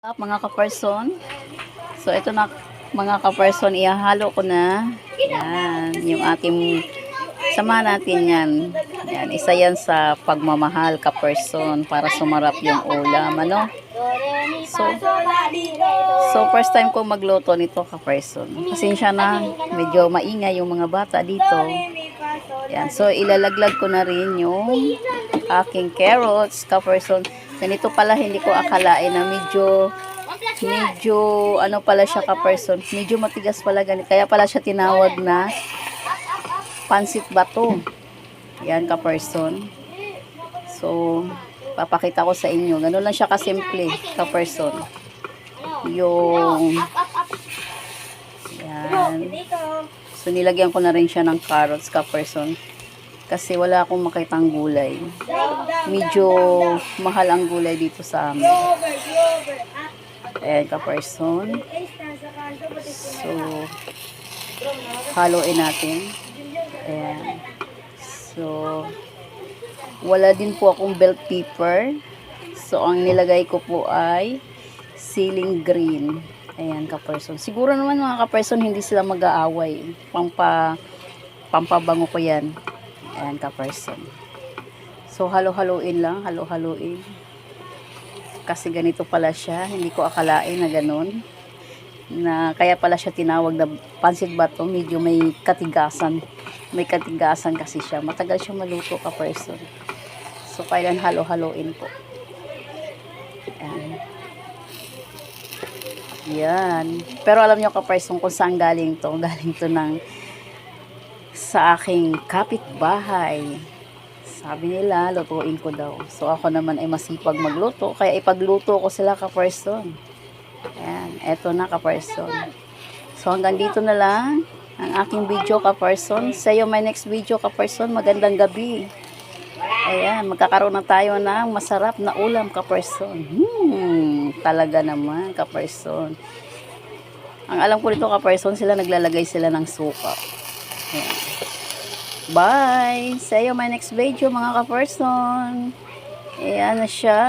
Mga ka-person. So, ito na mga ka-person, ihahalo ko na. Yan, yung ating sama natin yan. Yan, isa yan sa pagmamahal ka-person para sumarap yung ulam, ano? So first time ko magluto nito ka-person. Pasensya na, medyo maingay yung mga bata dito. Yan, so ilalaglag ko na rin yung aking carrots ka-person. Ganito pala, hindi ko akalain na medyo ano pala siya ka-person, medyo matigas pala ganito, kaya pala siya tinawag na pansit bato. Yan ka-person. So papakita ko sa inyo, gano'n lang siya kasimple ka-person. Yung yan, so nilagyan ko na rin siya ng carrots ka-person kasi wala akong makitang gulay. Medyo mahal ang gulay dito sa amin. Ayan ka-person. So, haluin natin. Ayan. So, wala din po akong bell pepper. So, ang nilagay ko po ay ceiling green. Ayan ka-person. Siguro naman mga ka-person, hindi sila mag-aaway. Pampabango ko yan. Ayan ka-person. So, halo-haluin lang. Halo-haluin. Kasi ganito pala siya. Hindi ko akalain na ganun. Na kaya pala siya tinawag na pansit bato. Medyo may katigasan. May katigasan kasi siya. Matagal siya maluto ka-person. So, kailan halo-haluin po. Ayan. Yan. Pero alam niyo ka-person kung saan galing to. Galing to sa aking kapitbahay. Sabi nila, lutuin ko daw. So, ako naman ay masipag magluto. Kaya ipagluto ko sila ka-person. Ayan. Eto na ka-person. So, hanggang dito na lang ang aking video ka-person. See you my next video ka-person. Magandang gabi. Ayan. Magkakaroon na tayo ng masarap na ulam ka-person. Talaga naman ka-person. Ang alam ko dito ka-person, naglalagay sila ng suka. Ayan. Bye! See you my next video mga ka-person. Ayan na siya.